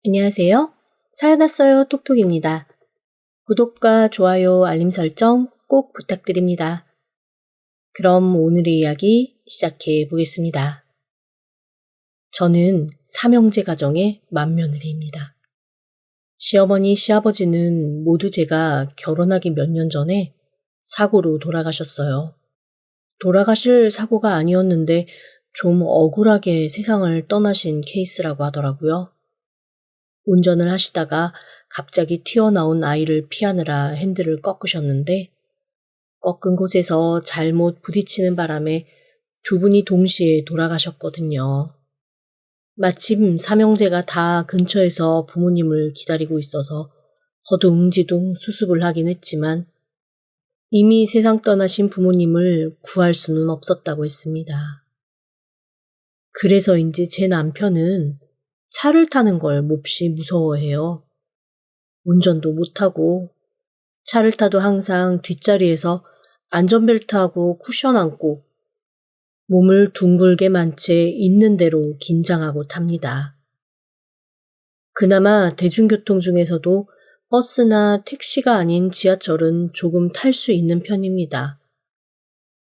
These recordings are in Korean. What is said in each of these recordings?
안녕하세요. 사연 왔어요 톡톡입니다. 구독과 좋아요, 알림 설정 꼭 부탁드립니다. 그럼 오늘의 이야기 시작해 보겠습니다. 저는 삼형제 가정의 맏며느리입니다. 시어머니, 시아버지는 모두 제가 결혼하기 몇 년 전에 사고로 돌아가셨어요. 돌아가실 사고가 아니었는데 좀 억울하게 세상을 떠나신 케이스라고 하더라고요. 운전을 하시다가 갑자기 튀어나온 아이를 피하느라 핸들을 꺾으셨는데 꺾은 곳에서 잘못 부딪히는 바람에 두 분이 동시에 돌아가셨거든요. 마침 삼형제가 다 근처에서 부모님을 기다리고 있어서 허둥지둥 수습을 하긴 했지만 이미 세상 떠나신 부모님을 구할 수는 없었다고 했습니다. 그래서인지 제 남편은 차를 타는 걸 몹시 무서워해요. 운전도 못하고 차를 타도 항상 뒷자리에서 안전벨트하고 쿠션 안고 몸을 둥글게 만 채 있는 대로 긴장하고 탑니다. 그나마 대중교통 중에서도 버스나 택시가 아닌 지하철은 조금 탈 수 있는 편입니다.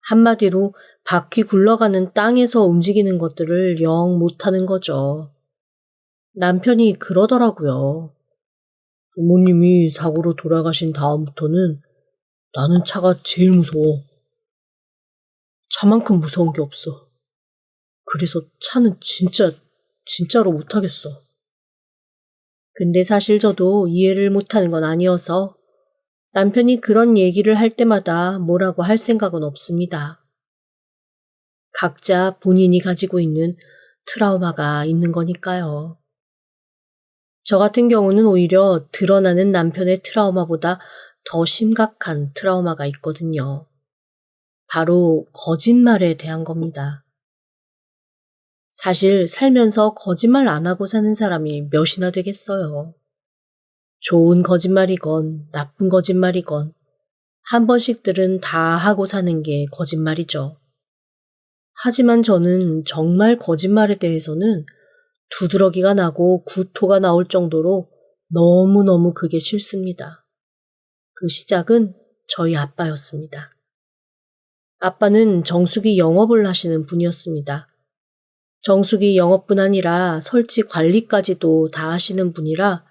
한마디로 바퀴 굴러가는 땅에서 움직이는 것들을 영 못하는 거죠. 남편이 그러더라고요. 부모님이 사고로 돌아가신 다음부터는 나는 차가 제일 무서워. 차만큼 무서운 게 없어. 그래서 차는 진짜로 못하겠어. 근데 사실 저도 이해를 못하는 건 아니어서 남편이 그런 얘기를 할 때마다 뭐라고 할 생각은 없습니다. 각자 본인이 가지고 있는 트라우마가 있는 거니까요. 저 같은 경우는 오히려 드러나는 남편의 트라우마보다 더 심각한 트라우마가 있거든요. 바로 거짓말에 대한 겁니다. 사실 살면서 거짓말 안 하고 사는 사람이 몇이나 되겠어요. 좋은 거짓말이건 나쁜 거짓말이건 한 번씩들은 다 하고 사는 게 거짓말이죠. 하지만 저는 정말 거짓말에 대해서는 두드러기가 나고 구토가 나올 정도로 너무너무 그게 싫습니다. 그 시작은 저희 아빠였습니다. 아빠는 정수기 영업을 하시는 분이었습니다. 정수기 영업뿐 아니라 설치 관리까지도 다 하시는 분이라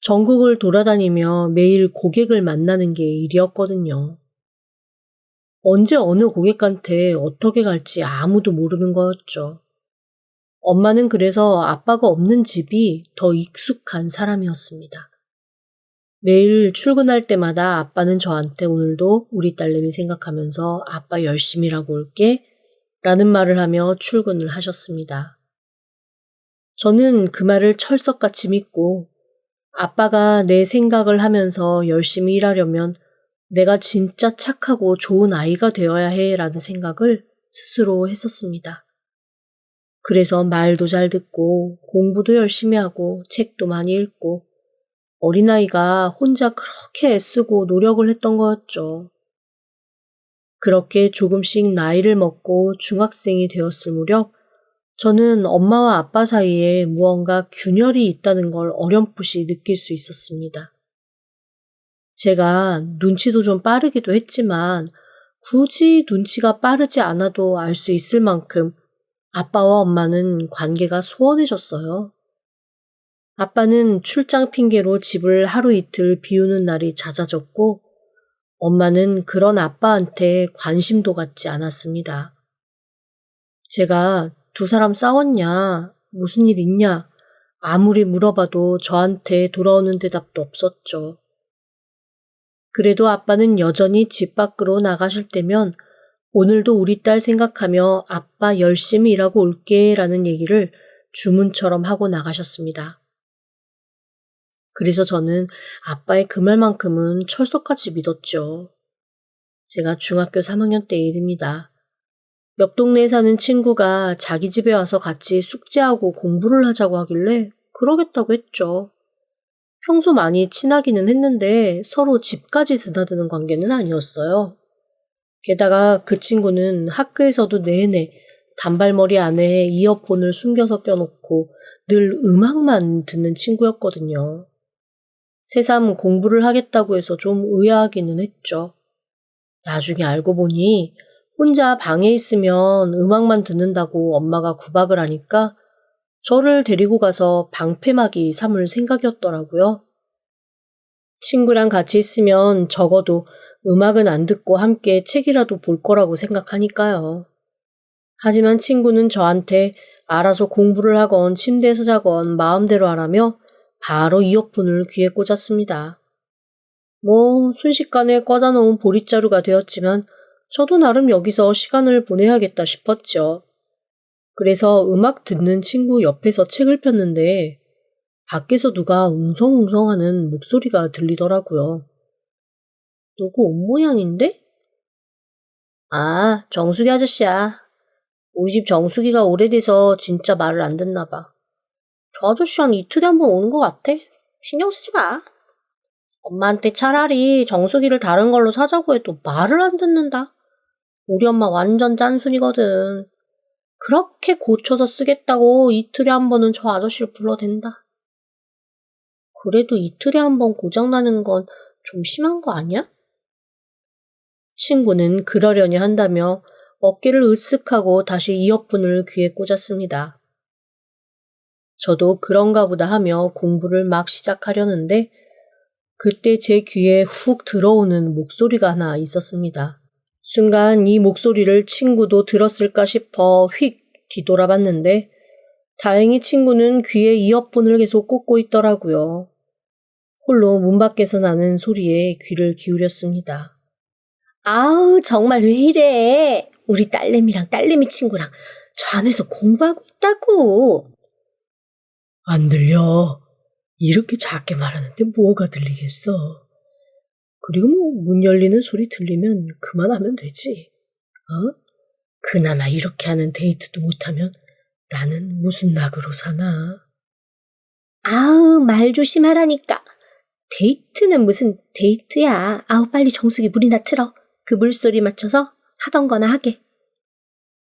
전국을 돌아다니며 매일 고객을 만나는 게 일이었거든요. 언제 어느 고객한테 어떻게 갈지 아무도 모르는 거였죠. 엄마는 그래서 아빠가 없는 집이 더 익숙한 사람이었습니다. 매일 출근할 때마다 아빠는 저한테 오늘도 우리 딸내미 생각하면서 아빠 열심히 일하고 올게 라는 말을 하며 출근을 하셨습니다. 저는 그 말을 철석같이 믿고 아빠가 내 생각을 하면서 열심히 일하려면 내가 진짜 착하고 좋은 아이가 되어야 해 라는 생각을 스스로 했었습니다. 그래서 말도 잘 듣고 공부도 열심히 하고 책도 많이 읽고 어린아이가 혼자 그렇게 애쓰고 노력을 했던 거였죠. 그렇게 조금씩 나이를 먹고 중학생이 되었을 무렵 저는 엄마와 아빠 사이에 무언가 균열이 있다는 걸 어렴풋이 느낄 수 있었습니다. 제가 눈치도 좀 빠르기도 했지만 굳이 눈치가 빠르지 않아도 알 수 있을 만큼 아빠와 엄마는 관계가 소원해졌어요. 아빠는 출장 핑계로 집을 하루 이틀 비우는 날이 잦아졌고 엄마는 그런 아빠한테 관심도 갖지 않았습니다. 제가 두 사람 싸웠냐, 무슨 일 있냐 아무리 물어봐도 저한테 돌아오는 대답도 없었죠. 그래도 아빠는 여전히 집 밖으로 나가실 때면 오늘도 우리 딸 생각하며 아빠 열심히 일하고 올게 라는 얘기를 주문처럼 하고 나가셨습니다. 그래서 저는 아빠의 그 말만큼은 철석같이 믿었죠. 제가 중학교 3학년 때 일입니다. 옆 동네에 사는 친구가 자기 집에 와서 같이 숙제하고 공부를 하자고 하길래 그러겠다고 했죠. 평소 많이 친하기는 했는데 서로 집까지 드나드는 관계는 아니었어요. 게다가 그 친구는 학교에서도 내내 단발머리 안에 이어폰을 숨겨서 껴놓고 늘 음악만 듣는 친구였거든요. 새삼 공부를 하겠다고 해서 좀 의아하기는 했죠. 나중에 알고 보니 혼자 방에 있으면 음악만 듣는다고 엄마가 구박을 하니까 저를 데리고 가서 방패막이 삼을 생각이었더라고요. 친구랑 같이 있으면 적어도 음악은 안 듣고 함께 책이라도 볼 거라고 생각하니까요. 하지만 친구는 저한테 알아서 공부를 하건 침대에서 자건 마음대로 하라며 바로 이어폰을 귀에 꽂았습니다. 순식간에 꺼다 놓은 보릿자루가 되었지만 저도 나름 여기서 시간을 보내야겠다 싶었죠. 그래서 음악 듣는 친구 옆에서 책을 폈는데 밖에서 누가 웅성웅성하는 목소리가 들리더라고요. 누구 옷 모양인데? 아, 정수기 아저씨야. 우리 집 정수기가 오래돼서 진짜 말을 안 듣나 봐. 저 아저씨 한 이틀에 한 번 오는 것 같아. 신경 쓰지 마. 엄마한테 차라리 정수기를 다른 걸로 사자고 해도 말을 안 듣는다. 우리 엄마 완전 짠순이거든. 그렇게 고쳐서 쓰겠다고 이틀에 한 번은 저 아저씨를 불러댄다. 그래도 이틀에 한 번 고장나는 건 좀 심한 거 아니야? 친구는 그러려니 한다며 어깨를 으쓱하고 다시 이어폰을 귀에 꽂았습니다. 저도 그런가 보다 하며 공부를 막 시작하려는데 그때 제 귀에 훅 들어오는 목소리가 하나 있었습니다. 순간 이 목소리를 친구도 들었을까 싶어 휙 뒤돌아봤는데 다행히 친구는 귀에 이어폰을 계속 꽂고 있더라고요. 홀로 문 밖에서 나는 소리에 귀를 기울였습니다. 아우, 정말 왜 이래? 우리 딸내미랑 딸내미 친구랑 저 안에서 공부하고 있다고. 안 들려. 이렇게 작게 말하는데 뭐가 들리겠어. 그리고 문 열리는 소리 들리면 그만하면 되지. 그나마 이렇게 하는 데이트도 못하면 나는 무슨 낙으로 사나. 아우, 말 조심하라니까. 데이트는 무슨 데이트야. 아우, 빨리 정수기 물이나 틀어. 그 물소리 맞춰서 하던 거나 하게.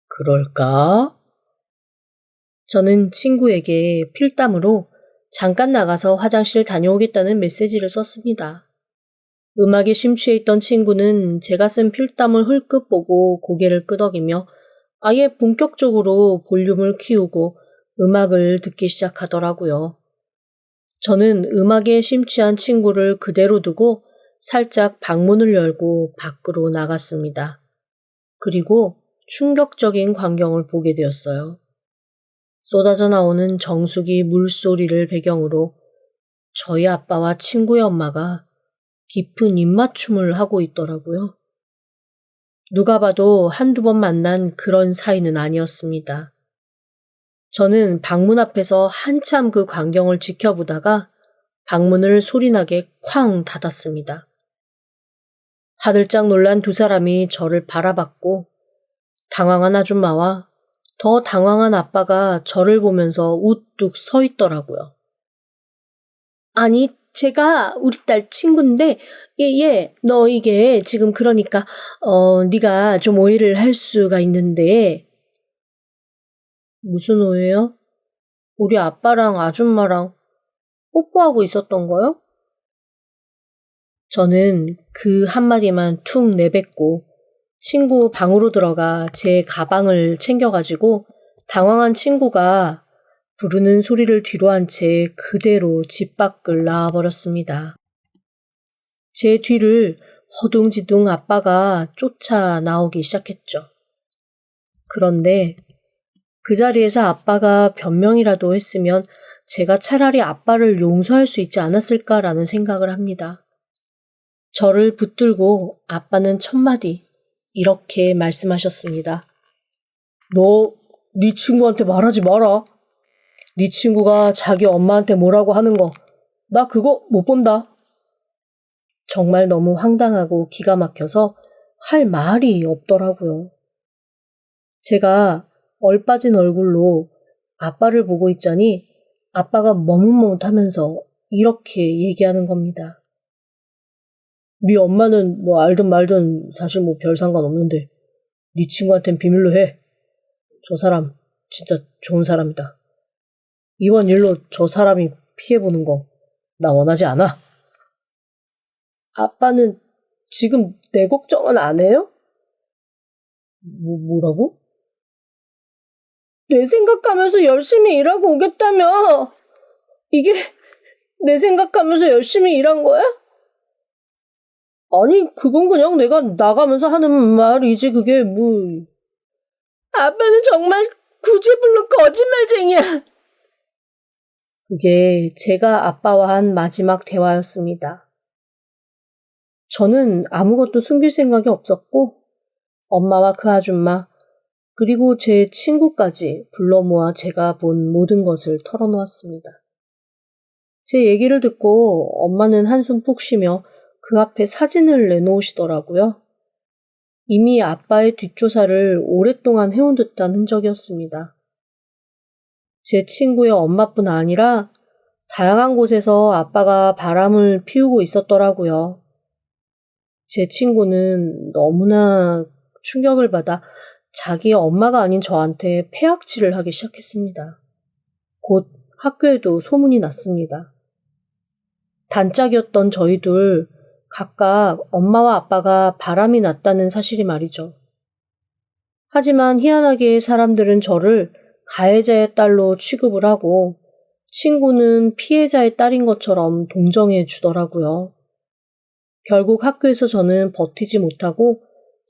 그럴까? 저는 친구에게 필담으로 잠깐 나가서 화장실 다녀오겠다는 메시지를 썼습니다. 음악에 심취해 있던 친구는 제가 쓴 필담을 흘끗 보고 고개를 끄덕이며 아예 본격적으로 볼륨을 키우고 음악을 듣기 시작하더라고요. 저는 음악에 심취한 친구를 그대로 두고 살짝 방문을 열고 밖으로 나갔습니다. 그리고 충격적인 광경을 보게 되었어요. 쏟아져 나오는 정수기 물소리를 배경으로 저희 아빠와 친구의 엄마가 깊은 입맞춤을 하고 있더라고요. 누가 봐도 한두 번 만난 그런 사이는 아니었습니다. 저는 방문 앞에서 한참 그 광경을 지켜보다가 방문을 소리나게 쾅 닫았습니다. 화들짝 놀란 두 사람이 저를 바라봤고 당황한 아줌마와 더 당황한 아빠가 저를 보면서 우뚝 서 있더라고요. 아니, 제가 우리 딸 친구인데 너 이게 지금 그러니까 네가 좀 오해를 할 수가 있는데. 무슨 오해요? 우리 아빠랑 아줌마랑 뽀뽀하고 있었던 거요? 저는 그 한마디만 툭 내뱉고 친구 방으로 들어가 제 가방을 챙겨가지고 당황한 친구가 부르는 소리를 뒤로 한 채 그대로 집 밖을 나와버렸습니다. 제 뒤를 허둥지둥 아빠가 쫓아 나오기 시작했죠. 그런데 그 자리에서 아빠가 변명이라도 했으면 제가 차라리 아빠를 용서할 수 있지 않았을까라는 생각을 합니다. 저를 붙들고 아빠는 첫마디 이렇게 말씀하셨습니다. 너 네 친구한테 말하지 마라. 네 친구가 자기 엄마한테 뭐라고 하는 거 나 그거 못 본다. 정말 너무 황당하고 기가 막혀서 할 말이 없더라고요. 제가 얼빠진 얼굴로 아빠를 보고 있자니 아빠가 머뭇머뭇하면서 이렇게 얘기하는 겁니다. 네 엄마는 알든 말든 사실 별 상관없는데 네 친구한텐 비밀로 해. 저 사람 진짜 좋은 사람이다. 이번 일로 저 사람이 피해보는 거 나 원하지 않아. 아빠는 지금 내 걱정은 안 해요? 뭐라고? 내 생각하면서 열심히 일하고 오겠다며. 이게 내 생각하면서 열심히 일한 거야? 아니, 그건 그냥 내가 나가면서 하는 말이지, 그게 뭐. 아빠는 정말 구제불능 거짓말쟁이야. 그게 제가 아빠와 한 마지막 대화였습니다. 저는 아무것도 숨길 생각이 없었고, 엄마와 그 아줌마, 그리고 제 친구까지 불러 모아 제가 본 모든 것을 털어놓았습니다. 제 얘기를 듣고 엄마는 한숨 푹 쉬며 그 앞에 사진을 내놓으시더라고요. 이미 아빠의 뒷조사를 오랫동안 해온 듯한 흔적이었습니다. 제 친구의 엄마뿐 아니라 다양한 곳에서 아빠가 바람을 피우고 있었더라고요. 제 친구는 너무나 충격을 받아 자기 엄마가 아닌 저한테 패악질을 하기 시작했습니다. 곧 학교에도 소문이 났습니다. 단짝이었던 저희 둘 각각 엄마와 아빠가 바람이 났다는 사실이 말이죠. 하지만 희한하게 사람들은 저를 가해자의 딸로 취급을 하고 친구는 피해자의 딸인 것처럼 동정해 주더라고요. 결국 학교에서 저는 버티지 못하고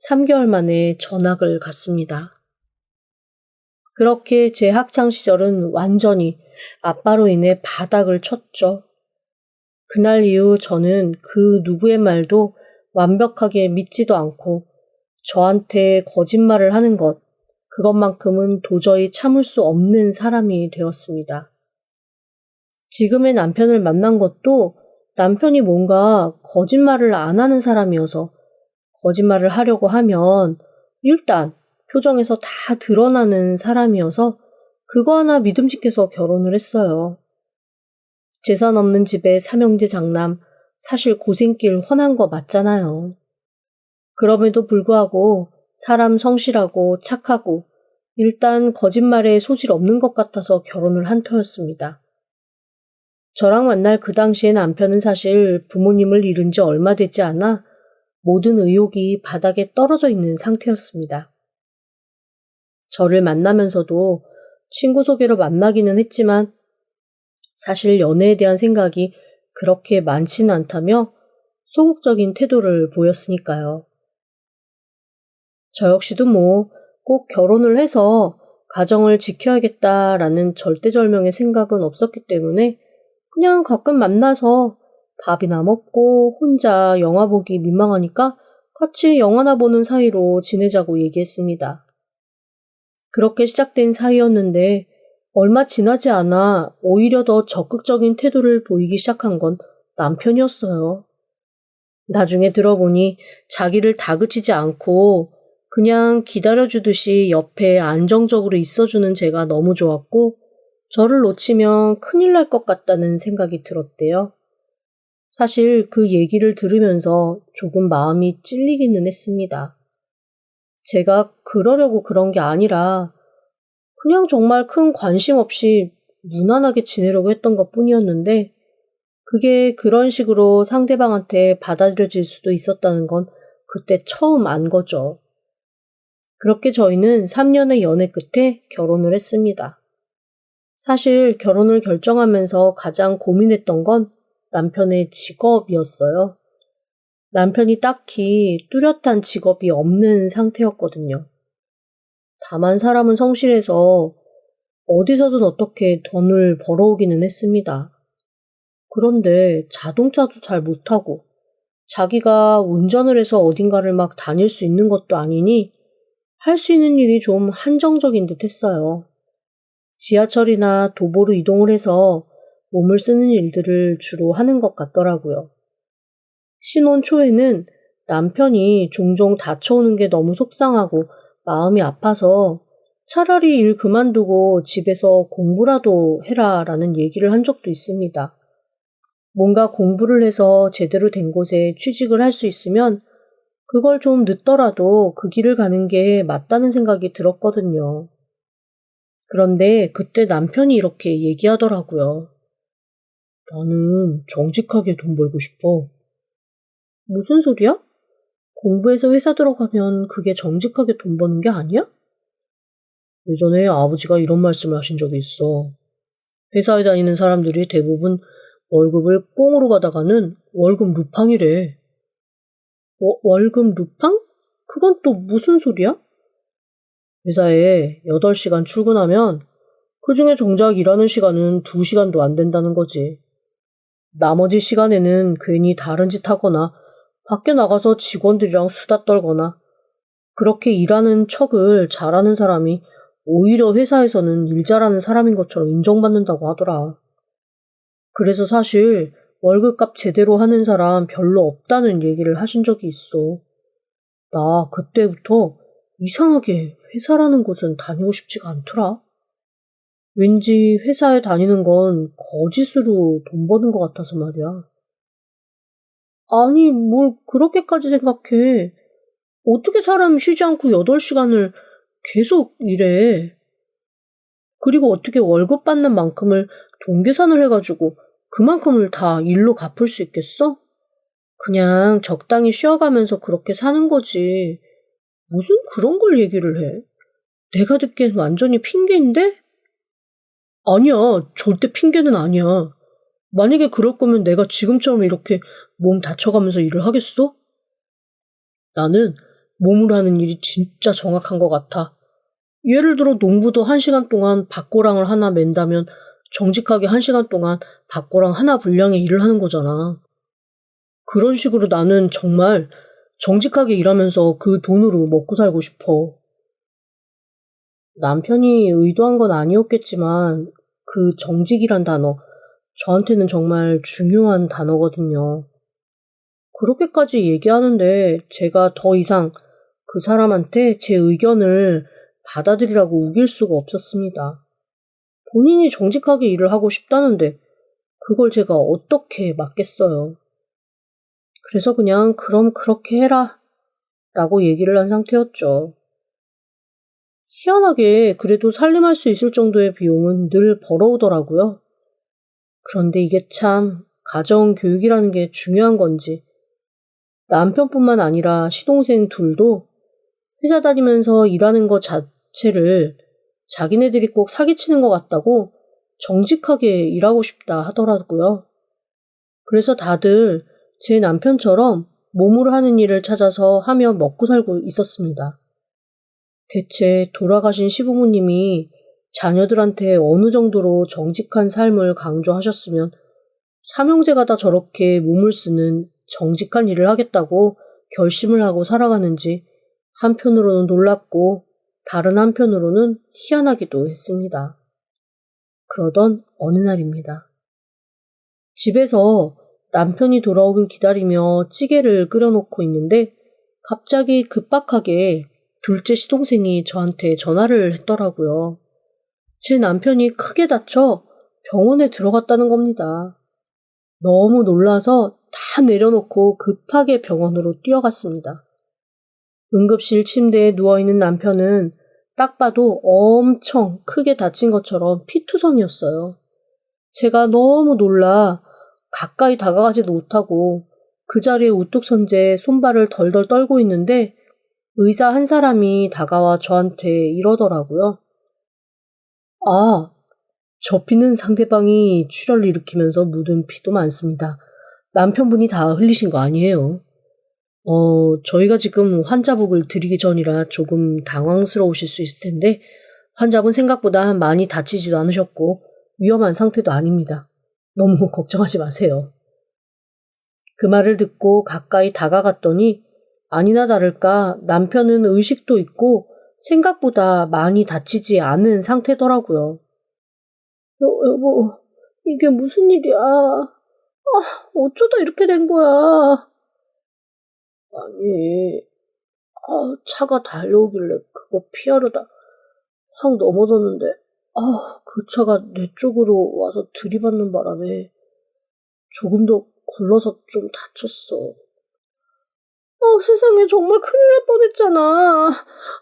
3개월 만에 전학을 갔습니다. 그렇게 제 학창시절은 완전히 아빠로 인해 바닥을 쳤죠. 그날 이후 저는 그 누구의 말도 완벽하게 믿지도 않고 저한테 거짓말을 하는 것, 그것만큼은 도저히 참을 수 없는 사람이 되었습니다. 지금의 남편을 만난 것도 남편이 뭔가 거짓말을 안 하는 사람이어서 거짓말을 하려고 하면 일단 표정에서 다 드러나는 사람이어서 그거 하나 믿음직해서 결혼을 했어요. 재산 없는 집에 삼형제 장남, 사실 고생길 훤한 거 맞잖아요. 그럼에도 불구하고 사람 성실하고 착하고 일단 거짓말에 소질 없는 것 같아서 결혼을 한 터였습니다. 저랑 만날 그 당시에 남편은 사실 부모님을 잃은 지 얼마 되지 않아 모든 의욕이 바닥에 떨어져 있는 상태였습니다. 저를 만나면서도 친구 소개로 만나기는 했지만 사실 연애에 대한 생각이 그렇게 많지는 않다며 소극적인 태도를 보였으니까요. 저 역시도 꼭 결혼을 해서 가정을 지켜야겠다라는 절대절명의 생각은 없었기 때문에 그냥 가끔 만나서 밥이나 먹고 혼자 영화 보기 민망하니까 같이 영화나 보는 사이로 지내자고 얘기했습니다. 그렇게 시작된 사이였는데 얼마 지나지 않아 오히려 더 적극적인 태도를 보이기 시작한 건 남편이었어요. 나중에 들어보니 자기를 다그치지 않고 그냥 기다려주듯이 옆에 안정적으로 있어주는 제가 너무 좋았고 저를 놓치면 큰일 날 것 같다는 생각이 들었대요. 사실 그 얘기를 들으면서 조금 마음이 찔리기는 했습니다. 제가 그러려고 그런 게 아니라 그냥 정말 큰 관심 없이 무난하게 지내려고 했던 것 뿐이었는데 그게 그런 식으로 상대방한테 받아들여질 수도 있었다는 건 그때 처음 안 거죠. 그렇게 저희는 3년의 연애 끝에 결혼을 했습니다. 사실 결혼을 결정하면서 가장 고민했던 건 남편의 직업이었어요. 남편이 딱히 뚜렷한 직업이 없는 상태였거든요. 다만 사람은 성실해서 어디서든 어떻게 돈을 벌어오기는 했습니다. 그런데 자동차도 잘 못하고 자기가 운전을 해서 어딘가를 막 다닐 수 있는 것도 아니니 할 수 있는 일이 좀 한정적인 듯 했어요. 지하철이나 도보로 이동을 해서 몸을 쓰는 일들을 주로 하는 것 같더라고요. 신혼 초에는 남편이 종종 다쳐오는 게 너무 속상하고 마음이 아파서 차라리 일 그만두고 집에서 공부라도 해라라는 얘기를 한 적도 있습니다. 뭔가 공부를 해서 제대로 된 곳에 취직을 할 수 있으면 그걸 좀 늦더라도 그 길을 가는 게 맞다는 생각이 들었거든요. 그런데 그때 남편이 이렇게 얘기하더라고요. 나는 정직하게 돈 벌고 싶어. 무슨 소리야? 공부해서 회사 들어가면 그게 정직하게 돈 버는 게 아니야? 예전에 아버지가 이런 말씀을 하신 적이 있어. 회사에 다니는 사람들이 대부분 월급을 꽁으로 받아가는 월급 루팡이래. 월급 루팡? 그건 또 무슨 소리야? 회사에 8시간 출근하면 그중에 정작 일하는 시간은 2시간도 안 된다는 거지. 나머지 시간에는 괜히 다른 짓 하거나 밖에 나가서 직원들이랑 수다 떨거나 그렇게 일하는 척을 잘하는 사람이 오히려 회사에서는 일 잘하는 사람인 것처럼 인정받는다고 하더라. 그래서 사실 월급값 제대로 하는 사람 별로 없다는 얘기를 하신 적이 있어. 나 그때부터 이상하게 회사라는 곳은 다니고 싶지가 않더라. 왠지 회사에 다니는 건 거짓으로 돈 버는 것 같아서 말이야. 아니, 뭘 그렇게까지 생각해. 어떻게 사람이 쉬지 않고 8시간을 계속 일해. 그리고 어떻게 월급 받는 만큼을 돈 계산을 해가지고 그만큼을 다 일로 갚을 수 있겠어? 그냥 적당히 쉬어가면서 그렇게 사는 거지. 무슨 그런 걸 얘기를 해? 내가 듣기엔 완전히 핑계인데? 아니야, 절대 핑계는 아니야. 만약에 그럴 거면 내가 지금처럼 이렇게 몸 다쳐가면서 일을 하겠어? 나는 몸으로 하는 일이 진짜 정확한 것 같아. 예를 들어 농부도 1시간 동안 밭고랑을 하나 맨다면 정직하게 1시간 동안 밭고랑 하나 분량의 일을 하는 거잖아. 그런 식으로 나는 정말 정직하게 일하면서 그 돈으로 먹고 살고 싶어. 남편이 의도한 건 아니었겠지만 그 정직이란 단어, 저한테는 정말 중요한 단어거든요. 그렇게까지 얘기하는데 제가 더 이상 그 사람한테 제 의견을 받아들이라고 우길 수가 없었습니다. 본인이 정직하게 일을 하고 싶다는데 그걸 제가 어떻게 막겠어요. 그래서 그냥 그럼 그렇게 해라 라고 얘기를 한 상태였죠. 희한하게 그래도 살림할 수 있을 정도의 비용은 늘 벌어오더라고요. 그런데 이게 참 가정교육이라는 게 중요한 건지 남편뿐만 아니라 시동생 둘도 회사 다니면서 일하는 것 자체를 자기네들이 꼭 사기치는 것 같다고 정직하게 일하고 싶다 하더라고요. 그래서 다들 제 남편처럼 몸으로 하는 일을 찾아서 하며 먹고 살고 있었습니다. 대체 돌아가신 시부모님이 자녀들한테 어느 정도로 정직한 삶을 강조하셨으면 삼형제가 다 저렇게 몸을 쓰는 정직한 일을 하겠다고 결심을 하고 살아가는지 한편으로는 놀랍고 다른 한편으로는 희한하기도 했습니다. 그러던 어느 날입니다. 집에서 남편이 돌아오길 기다리며 찌개를 끓여놓고 있는데 갑자기 급박하게 둘째 시동생이 저한테 전화를 했더라고요. 제 남편이 크게 다쳐 병원에 들어갔다는 겁니다. 너무 놀라서 다 내려놓고 급하게 병원으로 뛰어갔습니다. 응급실 침대에 누워있는 남편은 딱 봐도 엄청 크게 다친 것처럼 피투성이었어요. 제가 너무 놀라 가까이 다가가지도 못하고 그 자리에 우뚝 선 채 손발을 덜덜 떨고 있는데 의사 한 사람이 다가와 저한테 이러더라고요. 아, 저 피는 상대방이 출혈을 일으키면서 묻은 피도 많습니다. 남편분이 다 흘리신 거 아니에요? 저희가 지금 환자복을 드리기 전이라 조금 당황스러우실 수 있을 텐데 환자분 생각보다 많이 다치지도 않으셨고 위험한 상태도 아닙니다. 너무 걱정하지 마세요. 그 말을 듣고 가까이 다가갔더니 아니나 다를까 남편은 의식도 있고 생각보다 많이 다치지 않은 상태더라고요. 여보, 이게 무슨 일이야? 어쩌다 이렇게 된 거야? 아니, 차가 달려오길래 그거 피하려다 확 넘어졌는데, 그 차가 내 쪽으로 와서 들이받는 바람에 조금 더 굴러서 좀 다쳤어. 세상에 정말 큰일 날 뻔했잖아.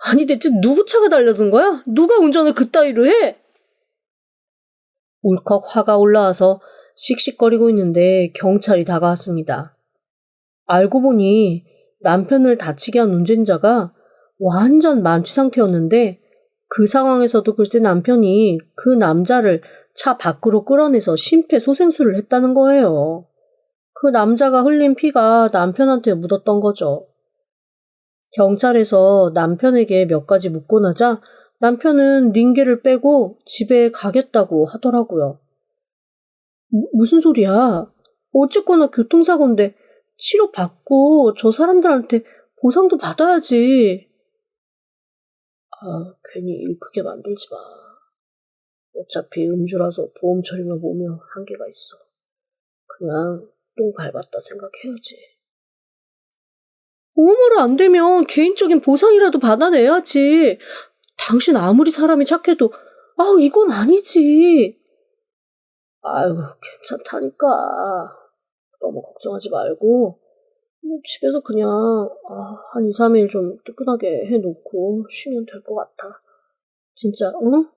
아니 대체 누구 차가 달려든 거야? 누가 운전을 그따위로 해? 울컥 화가 올라와서 씩씩거리고 있는데 경찰이 다가왔습니다. 알고 보니 남편을 다치게 한 운전자가 완전 만취 상태였는데 그 상황에서도 글쎄 남편이 그 남자를 차 밖으로 끌어내서 심폐소생술을 했다는 거예요. 그 남자가 흘린 피가 남편한테 묻었던 거죠. 경찰에서 남편에게 몇 가지 묻고 나자 남편은 링게를 빼고 집에 가겠다고 하더라고요. 무슨 소리야? 어쨌거나 교통사고인데 치료받고 저 사람들한테 보상도 받아야지. 괜히 일 크게 만들지 마. 어차피 음주라서 보험 처리만 보면 한계가 있어. 그냥 똥 밟았다 생각해야지. 보험으로 안 되면 개인적인 보상이라도 받아내야지. 당신 아무리 사람이 착해도 이건 아니지. 아유, 괜찮다니까. 너무 걱정하지 말고 집에서 그냥 한 2, 3일 좀 뜨끈하게 해놓고 쉬면 될 것 같아. 진짜, 응?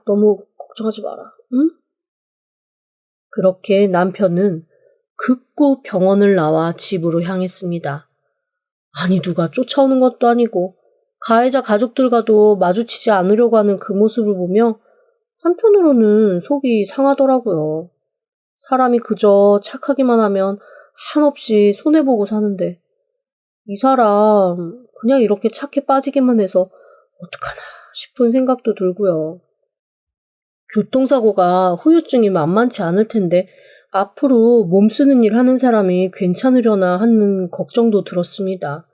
너무 걱정하지 마라, 응? 그렇게 남편은 급구 병원을 나와 집으로 향했습니다. 아니 누가 쫓아오는 것도 아니고 가해자 가족들과도 마주치지 않으려고 하는 그 모습을 보며 한편으로는 속이 상하더라고요. 사람이 그저 착하기만 하면 한없이 손해보고 사는데 이 사람 그냥 이렇게 착해 빠지기만 해서 어떡하나 싶은 생각도 들고요. 교통사고가 후유증이 만만치 않을 텐데 앞으로 몸쓰는 일 하는 사람이 괜찮으려나 하는 걱정도 들었습니다.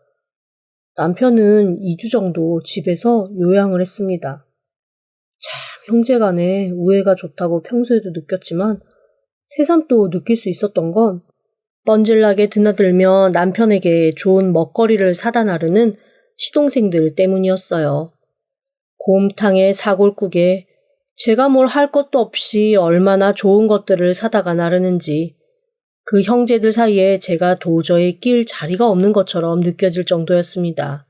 남편은 2주 정도 집에서 요양을 했습니다. 참 형제간에 우애가 좋다고 평소에도 느꼈지만 새삼 또 느낄 수 있었던 건 뻔질나게 드나들며 남편에게 좋은 먹거리를 사다 나르는 시동생들 때문이었어요. 곰탕에 사골국에 제가 뭘 할 것도 없이 얼마나 좋은 것들을 사다가 나르는지 그 형제들 사이에 제가 도저히 낄 자리가 없는 것처럼 느껴질 정도였습니다.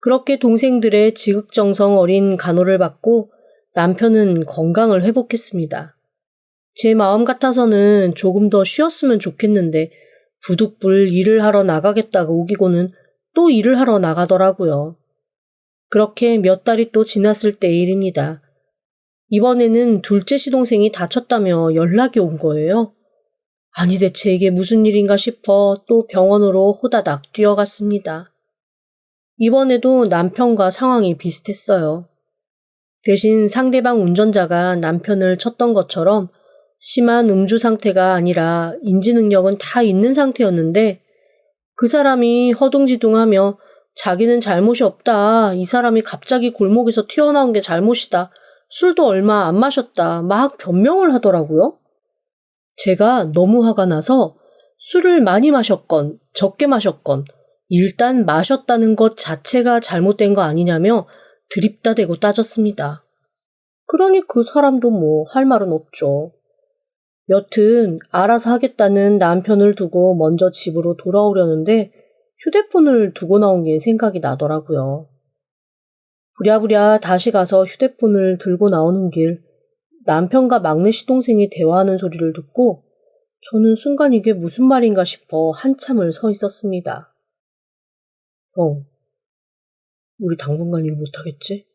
그렇게 동생들의 지극정성 어린 간호를 받고 남편은 건강을 회복했습니다. 제 마음 같아서는 조금 더 쉬었으면 좋겠는데 부득불 일을 하러 나가겠다고 우기고는 또 일을 하러 나가더라고요. 그렇게 몇 달이 또 지났을 때의 일입니다. 이번에는 둘째 시동생이 다쳤다며 연락이 온 거예요. 아니 대체 이게 무슨 일인가 싶어 또 병원으로 호다닥 뛰어갔습니다. 이번에도 남편과 상황이 비슷했어요. 대신 상대방 운전자가 남편을 쳤던 것처럼 심한 음주 상태가 아니라 인지 능력은 다 있는 상태였는데 그 사람이 허둥지둥하며 자기는 잘못이 없다. 이 사람이 갑자기 골목에서 튀어나온 게 잘못이다. 술도 얼마 안 마셨다. 막 변명을 하더라고요. 제가 너무 화가 나서 술을 많이 마셨건 적게 마셨건 일단 마셨다는 것 자체가 잘못된 거 아니냐며 드립다 대고 따졌습니다. 그러니 그 사람도 뭐 할 말은 없죠. 여튼 알아서 하겠다는 남편을 두고 먼저 집으로 돌아오려는데 휴대폰을 두고 나온 게 생각이 나더라고요. 부랴부랴 다시 가서 휴대폰을 들고 나오는 길 남편과 막내 시동생이 대화하는 소리를 듣고 저는 순간 이게 무슨 말인가 싶어 한참을 서 있었습니다. 형, 우리 당분간 일 못하겠지?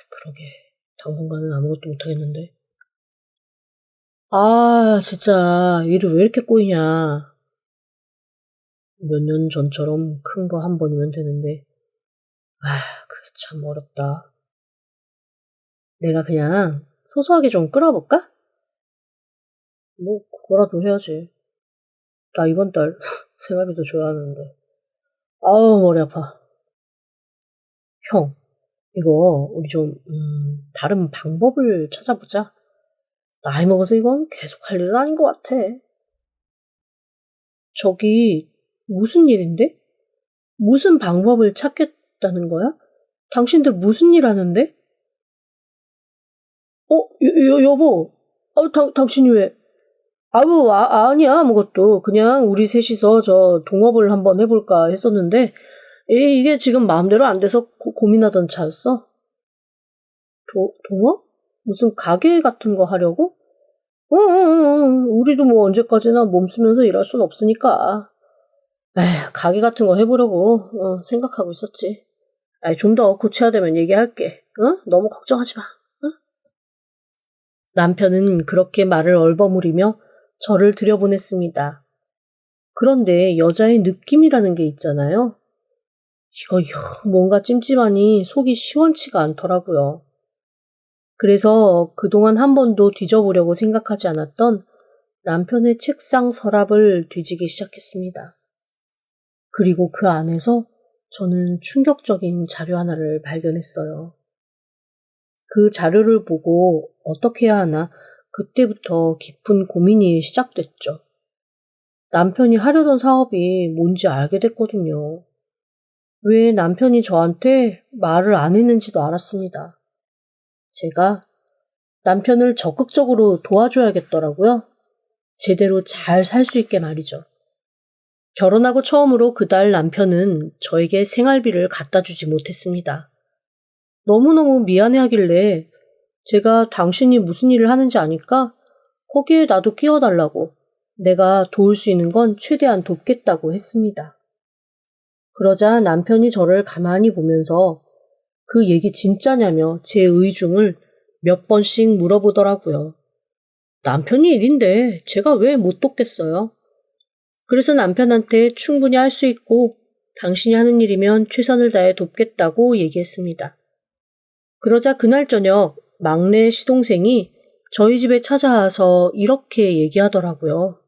그러게, 당분간은 아무것도 못하겠는데. 진짜 일을 왜 이렇게 꼬이냐. 몇 년 전처럼 큰 거 한 번이면 되는데 그게 참 어렵다. 내가 그냥 소소하게 좀 끌어볼까? 뭐 그거라도 해야지. 나 이번 달 생활비도 줘야 하는데. 머리 아파. 형, 이거 우리 좀 다른 방법을 찾아보자. 나이 먹어서 이건 계속 할 일은 아닌 것 같아. 저기 무슨 일인데? 무슨 방법을 찾겠다는 거야? 당신들 무슨 일 하는데? 여보. 당신이 왜? 아니야, 아무것도. 그냥 우리 셋이서 저 동업을 한번 해볼까 했었는데, 이게 지금 마음대로 안 돼서 고민하던 차였어. 동업? 무슨 가게 같은 거 하려고? 우리도 뭐 언제까지나 몸 쓰면서 일할 순 없으니까. 에휴, 가게 같은 거 해보려고 생각하고 있었지. 좀 더 구체화되면 얘기할게. 너무 걱정하지 마. 남편은 그렇게 말을 얼버무리며 저를 들여보냈습니다. 그런데 여자의 느낌이라는 게 있잖아요. 이거 뭔가 찜찜하니 속이 시원치가 않더라고요. 그래서 그동안 한 번도 뒤져보려고 생각하지 않았던 남편의 책상 서랍을 뒤지기 시작했습니다. 그리고 그 안에서 저는 충격적인 자료 하나를 발견했어요. 그 자료를 보고 어떻게 해야 하나 그때부터 깊은 고민이 시작됐죠. 남편이 하려던 사업이 뭔지 알게 됐거든요. 왜 남편이 저한테 말을 안 했는지도 알았습니다. 제가 남편을 적극적으로 도와줘야겠더라고요. 제대로 잘 살 수 있게 말이죠. 결혼하고 처음으로 그달 남편은 저에게 생활비를 갖다 주지 못했습니다. 너무너무 미안해하길래 제가 당신이 무슨 일을 하는지 아니까 거기에 나도 끼워달라고 내가 도울 수 있는 건 최대한 돕겠다고 했습니다. 그러자 남편이 저를 가만히 보면서 그 얘기 진짜냐며 제 의중을 몇 번씩 물어보더라고요. 남편이 일인데 제가 왜 못 돕겠어요? 그래서 남편한테 충분히 할 수 있고 당신이 하는 일이면 최선을 다해 돕겠다고 얘기했습니다. 그러자 그날 저녁 막내 시동생이 저희 집에 찾아와서 이렇게 얘기하더라고요.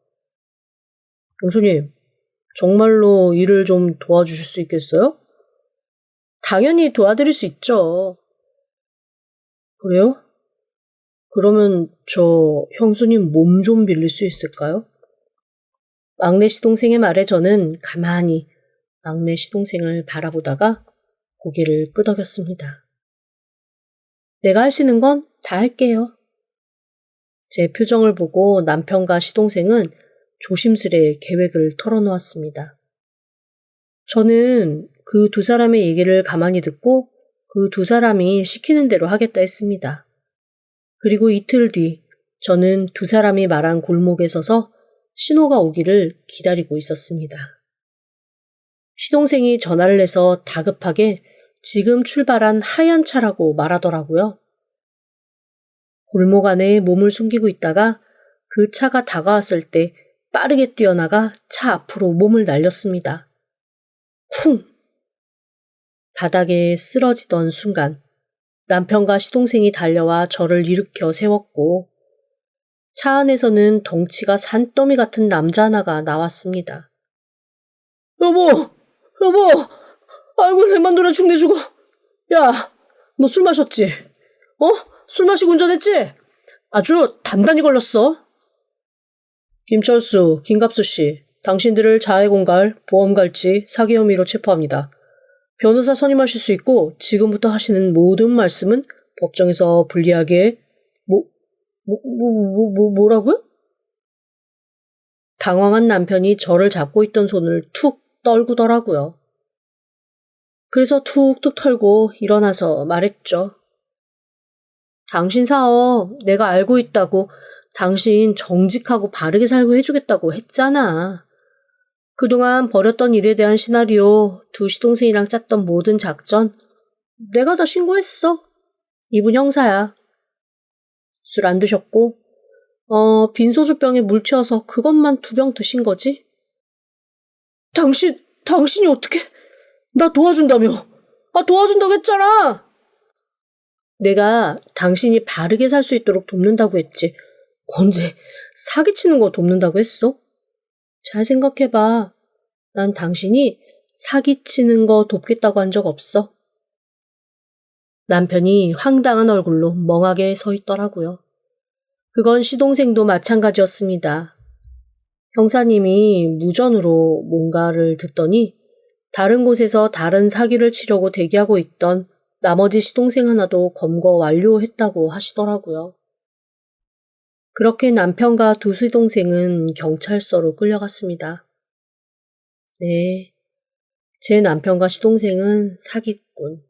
형수님, 정말로 일을 좀 도와주실 수 있겠어요? 당연히 도와드릴 수 있죠. 그래요? 그러면 저 형수님 몸 좀 빌릴 수 있을까요? 막내 시동생의 말에 저는 가만히 막내 시동생을 바라보다가 고개를 끄덕였습니다. 내가 할 수 있는 건 다 할게요. 제 표정을 보고 남편과 시동생은 조심스레 계획을 털어놓았습니다. 저는 그 두 사람의 얘기를 가만히 듣고 그 두 사람이 시키는 대로 하겠다 했습니다. 그리고 이틀 뒤 저는 두 사람이 말한 골목에 서서 신호가 오기를 기다리고 있었습니다. 시동생이 전화를 해서 다급하게 지금 출발한 하얀 차라고 말하더라고요. 골목 안에 몸을 숨기고 있다가 그 차가 다가왔을 때 빠르게 뛰어나가 차 앞으로 몸을 날렸습니다. 쿵! 바닥에 쓰러지던 순간 남편과 시동생이 달려와 저를 일으켜 세웠고 차 안에서는 덩치가 산더미 같은 남자 하나가 나왔습니다. 여보! 아이고 내만 돌아 죽네 죽어. 야, 너 술 마셨지? 술 마시고 운전했지? 아주 단단히 걸렸어. 김철수, 김갑수 씨, 당신들을 자해공갈, 보험갈취, 사기 혐의로 체포합니다. 변호사 선임하실 수 있고 지금부터 하시는 모든 말씀은 법정에서 불리하게 뭐라고요? 당황한 남편이 저를 잡고 있던 손을 툭 떨구더라고요. 그래서 툭툭 털고 일어나서 말했죠. 당신 사업 내가 알고 있다고 당신 정직하고 바르게 살고 해주겠다고 했잖아. 그동안 벌였던 일에 대한 시나리오, 두 시동생이랑 짰던 모든 작전 내가 다 신고했어. 이분 형사야. 술 안 드셨고 빈소주병에 물 채워서 그것만 2병 드신 거지? 당신이 어떻게 나 도와준다며? 도와준다고 했잖아. 내가 당신이 바르게 살 수 있도록 돕는다고 했지. 언제 사기치는 거 돕는다고 했어? 잘 생각해봐. 난 당신이 사기치는 거 돕겠다고 한 적 없어. 남편이 황당한 얼굴로 멍하게 서 있더라고요. 그건 시동생도 마찬가지였습니다. 형사님이 무전으로 뭔가를 듣더니 다른 곳에서 다른 사기를 치려고 대기하고 있던 나머지 시동생 하나도 검거 완료했다고 하시더라고요. 그렇게 남편과 두 시동생은 경찰서로 끌려갔습니다. 네, 제 남편과 시동생은 사기꾼,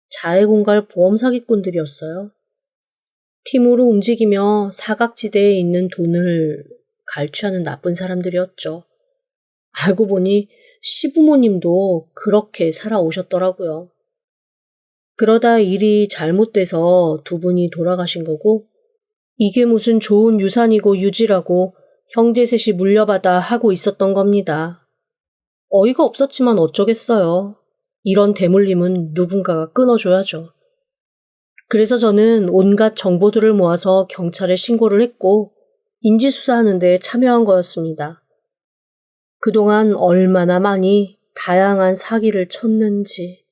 자해공갈 보험 사기꾼들이었어요. 팀으로 움직이며 사각지대에 있는 돈을 갈취하는 나쁜 사람들이었죠. 알고 보니 시부모님도 그렇게 살아오셨더라고요. 그러다 일이 잘못돼서 두 분이 돌아가신 거고, 이게 무슨 좋은 유산이고 유지라고 형제 셋이 물려받아 하고 있었던 겁니다. 어이가 없었지만 어쩌겠어요. 이런 대물림은 누군가가 끊어줘야죠. 그래서 저는 온갖 정보들을 모아서 경찰에 신고를 했고 인지수사하는 데 참여한 거였습니다. 그동안 얼마나 많이 다양한 사기를 쳤는지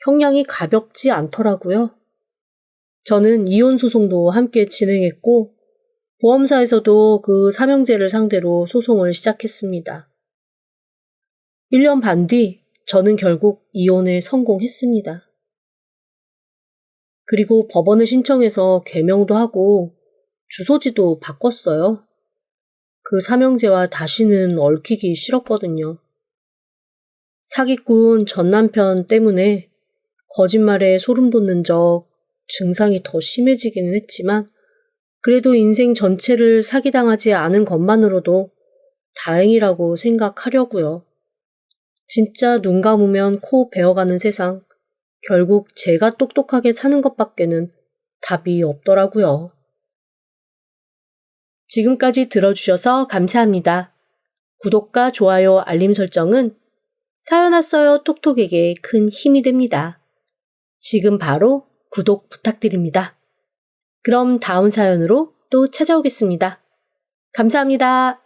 형량이 가볍지 않더라고요. 저는 이혼 소송도 함께 진행했고 보험사에서도 그 삼형제를 상대로 소송을 시작했습니다. 1년 반 뒤 저는 결국 이혼에 성공했습니다. 그리고 법원에 신청해서 개명도 하고 주소지도 바꿨어요. 그 삼형제와 다시는 얽히기 싫었거든요. 사기꾼 전 남편 때문에 거짓말에 소름 돋는 적 증상이 더 심해지기는 했지만 그래도 인생 전체를 사기당하지 않은 것만으로도 다행이라고 생각하려고요. 진짜 눈 감으면 코 베어가는 세상, 결국 제가 똑똑하게 사는 것밖에는 답이 없더라고요. 지금까지 들어주셔서 감사합니다. 구독과 좋아요, 알림 설정은 사연 왔어요 톡톡에게 큰 힘이 됩니다. 지금 바로 구독 부탁드립니다. 그럼 다음 사연으로 또 찾아오겠습니다. 감사합니다.